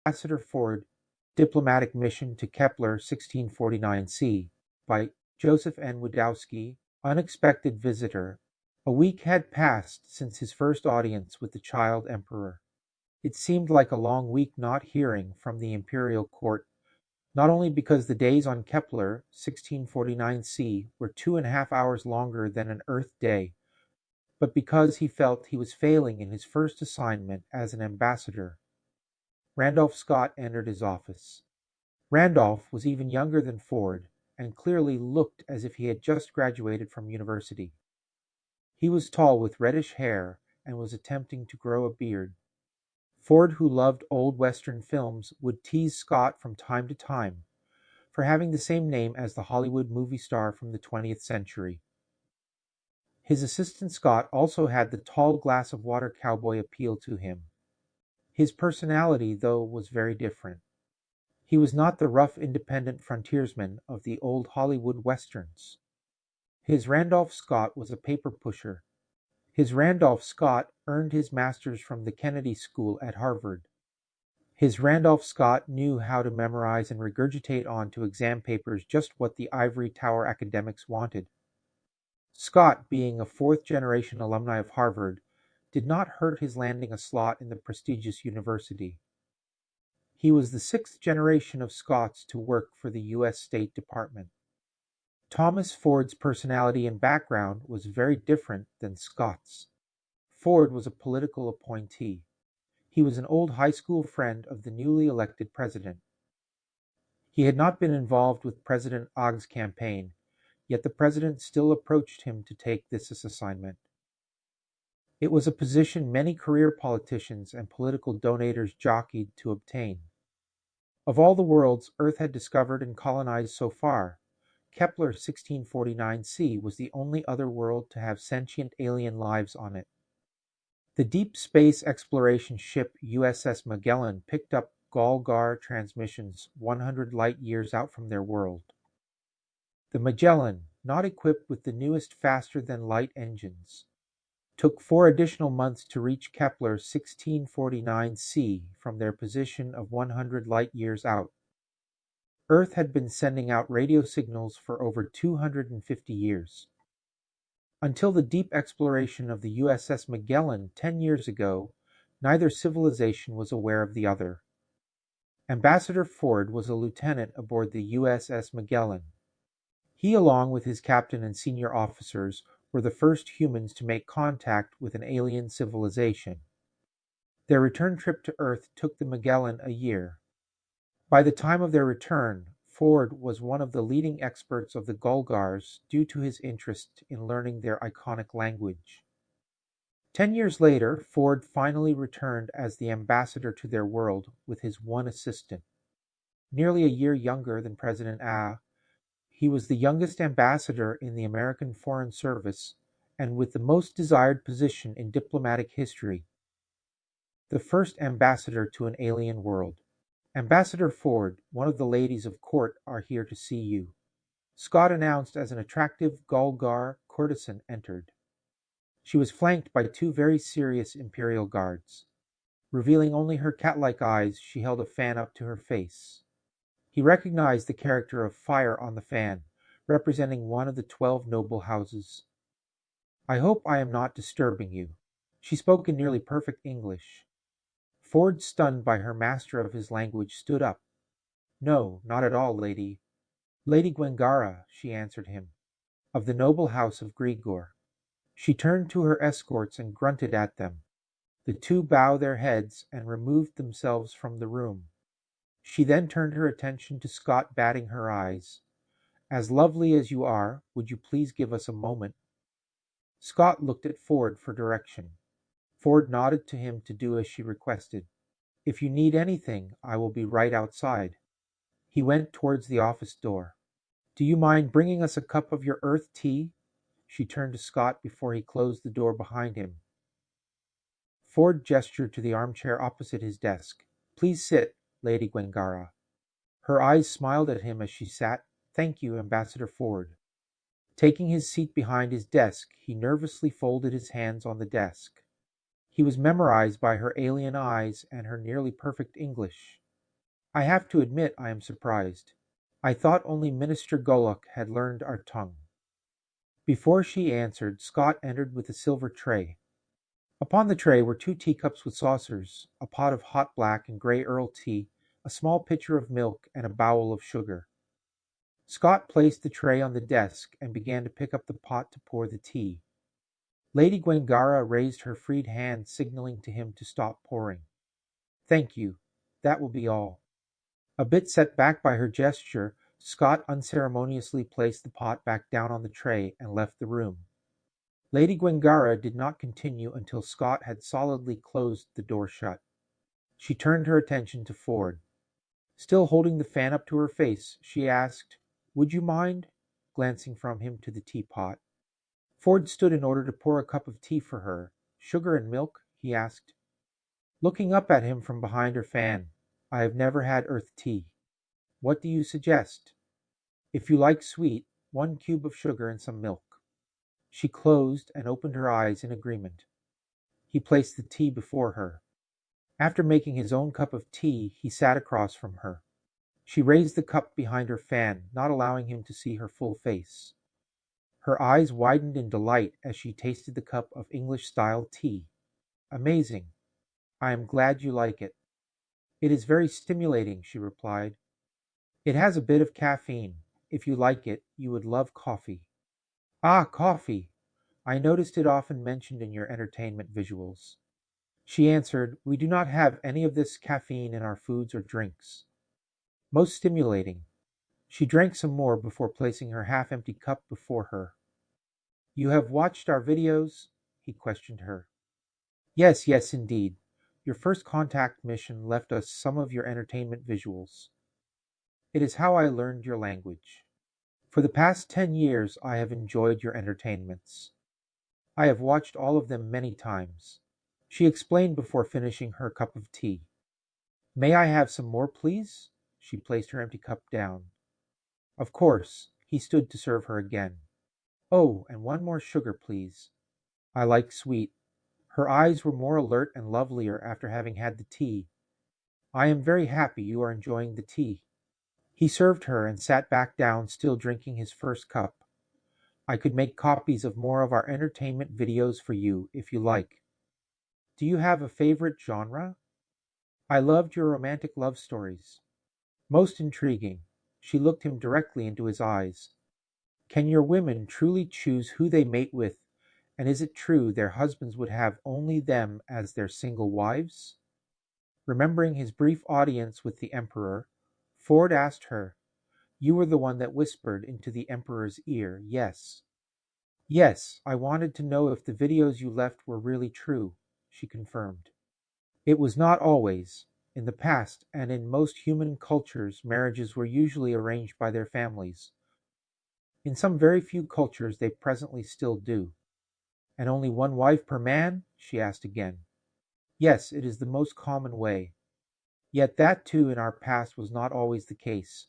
Ambassador Ford, Diplomatic Mission to Kepler-1649c by Joseph N. Wdowski, Unexpected Visitor. A week had passed since his first audience with the child emperor. It seemed like a long week not hearing from the imperial court, not only because the days on Kepler-1649c were 2.5 hours longer than an Earth day, but because he felt he was failing in his first assignment as an ambassador. Randolph Scott entered his office. Randolph was even younger than Ford and clearly looked as if he had just graduated from university. He was tall with reddish hair and was attempting to grow a beard. Ford, who loved old Western films, would tease Scott from time to time for having the same name as the Hollywood movie star from the 20th century. His assistant Scott also had the tall glass of water cowboy appeal to him. His personality, though, was very different. He was not the rough independent frontiersman of the old Hollywood westerns. His Randolph Scott was a paper pusher. His Randolph Scott earned his master's from the Kennedy School at Harvard. His Randolph Scott knew how to memorize and regurgitate onto exam papers just what the ivory tower academics wanted. Scott, being a fourth-generation alumni of Harvard, did not hurt his landing a slot in the prestigious university. He was the sixth generation of Scotts to work for the U.S. State Department. Thomas Ford's personality and background was very different than Scott's. Ford was a political appointee. He was an old high school friend of the newly elected president. He had not been involved with President Ogg's campaign, yet the president still approached him to take this assignment. It was a position many career politicians and political donators jockeyed to obtain. Of all the worlds Earth had discovered and colonized so far, Kepler-1649c was the only other world to have sentient alien lives on it. The deep space exploration ship USS Magellan picked up Galgar transmissions 100 light-years out from their world. The Magellan, not equipped with the newest faster-than-light engines, took 4 additional months to reach Kepler-1649c from their position of 100 light-years out. Earth had been sending out radio signals for over 250 years. Until the deep exploration of the USS Magellan 10 years ago, neither civilization was aware of the other. Ambassador Ford was a lieutenant aboard the USS Magellan. He, along with his captain and senior officers, were the first humans to make contact with an alien civilization. Their return trip to Earth took the Magellan a year. By the time of their return, Ford was one of the leading experts of the Galgars due to his interest in learning their iconic language. 10 years later, Ford finally returned as the ambassador to their world with his one assistant. Nearly a year younger than President Ah, he was the youngest ambassador in the American Foreign Service and with the most desired position in diplomatic history, the first ambassador to an alien world. Ambassador Ford, one of the ladies of court are here to see you. Scott announced as an attractive Galgar courtesan entered. She was flanked by 2 very serious imperial guards. Revealing only her cat-like eyes, she held a fan up to her face. He recognized the character of Fire on the Fan, representing one of the 12 noble houses. I hope I am not disturbing you. She spoke in nearly perfect English. Ford, stunned by her master of his language, stood up. No, not at all, lady. Lady Gwengara, she answered him, of the noble house of Grigor. She turned to her escorts and grunted at them. The 2 bowed their heads and removed themselves from the room. She then turned her attention to Scott, batting her eyes. As lovely as you are, would you please give us a moment? Scott looked at Ford for direction. Ford nodded to him to do as she requested. If you need anything, I will be right outside. He went towards the office door. Do you mind bringing us a cup of your Earth tea? She turned to Scott before he closed the door behind him. Ford gestured to the armchair opposite his desk. Please sit, Lady Gwengara. Her eyes smiled at him as she sat. Thank you, Ambassador Ford. Taking his seat behind his desk, he nervously folded his hands on the desk. He was memorized by her alien eyes and her nearly perfect English. I have to admit I am surprised. I thought only Minister Golok had learned our tongue." Before she answered, Scott entered with a silver tray. Upon the tray were two teacups with saucers, a pot of hot black and grey Earl tea, a small pitcher of milk, and a bowl of sugar. Scott placed the tray on the desk and began to pick up the pot to pour the tea. Lady Gwengarra raised her freed hand, signaling to him to stop pouring. "Thank you. That will be all." A bit set back by her gesture, Scott unceremoniously placed the pot back down on the tray and left the room. Lady Gwengarra did not continue until Scott had solidly closed the door shut. She turned her attention to Ford. Still holding the fan up to her face, she asked, "Would you mind?" glancing from him to the teapot. Ford stood in order to pour a cup of tea for her. "Sugar and milk?" he asked. Looking up at him from behind her fan, "I have never had earth tea. What do you suggest?" "If you like sweet, 1 cube of sugar and some milk." She closed and opened her eyes in agreement. He placed the tea before her. After making his own cup of tea, he sat across from her. She raised the cup behind her fan, not allowing him to see her full face. Her eyes widened in delight as she tasted the cup of English-style tea. "Amazing. I am glad you like it." "It is very stimulating," she replied. "It has a bit of caffeine. If you like it, you would love coffee." "Ah, coffee! I noticed it often mentioned in your entertainment visuals." She answered, "We do not have any of this caffeine in our foods or drinks." "Most stimulating." She drank some more before placing her half-empty cup before her. "You have watched our videos?" he questioned her. "Yes, yes, indeed. Your first contact mission left us some of your entertainment visuals. It is how I learned your language. For the past 10 years, I have enjoyed your entertainments. I have watched all of them many times." She explained before finishing her cup of tea. "May I have some more, please?" She placed her empty cup down. "Of course." He stood to serve her again. "Oh, and one more sugar, please. I like sweet." Her eyes were more alert and lovelier after having had the tea. "I am very happy you are enjoying the tea." He served her and sat back down, still drinking his first cup. "I could make copies of more of our entertainment videos for you, if you like. Do you have a favorite genre?" "I loved your romantic love stories." "Most intriguing." She looked him directly into his eyes. "Can your women truly choose who they mate with, and is it true their husbands would have only them as their single wives?" Remembering his brief audience with the Emperor, Ford asked her, "You were the one that whispered into the Emperor's ear, yes?" "Yes, I wanted to know if the videos you left were really true," she confirmed. "It was not always. In the past, and in most human cultures, marriages were usually arranged by their families. In some very few cultures they presently still do." "And only one wife per man?" she asked again. "Yes, it is the most common way. Yet that too in our past was not always the case.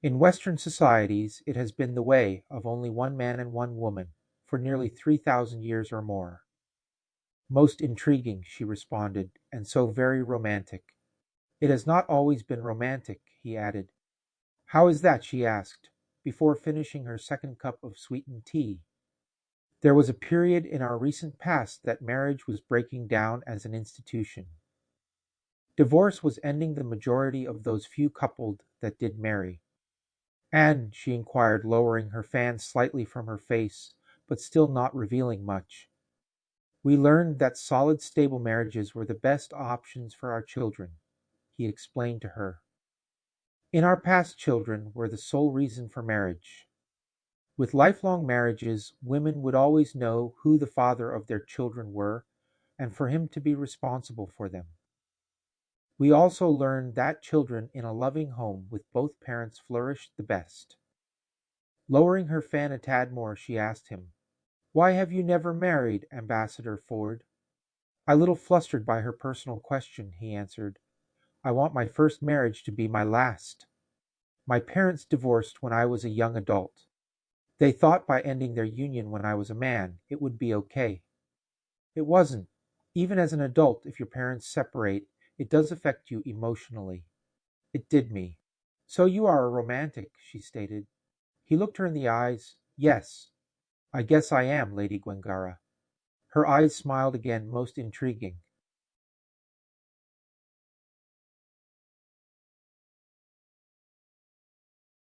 In Western societies it has been the way of only one man and one woman for nearly 3,000 years or more." "Most intriguing," she responded, "and so very romantic." "It has not always been romantic," he added. "How is that?" she asked, before finishing her second cup of sweetened tea. "There was a period in our recent past that marriage was breaking down as an institution. Divorce was ending the majority of those few coupled that did marry." "And," she inquired, lowering her fan slightly from her face, but still not revealing much, "we learned that solid, stable marriages were the best options for our children," he explained to her. "In our past, children were the sole reason for marriage. With lifelong marriages, women would always know who the father of their children were, and for him to be responsible for them. We also learned that children in a loving home with both parents flourished the best." Lowering her fan a tad more, she asked him, "Why have you never married, Ambassador Ford?" A little flustered by her personal question, he answered, "I want my first marriage to be my last. My parents divorced when I was a young adult. They thought by ending their union when I was a man, it would be okay. It wasn't. Even as an adult, if your parents separate, it does affect you emotionally. It did me. "So you are a romantic," she stated. He looked her in the eyes. "Yes, I guess I am, Lady Gwengarra." Her eyes smiled again, most intriguing.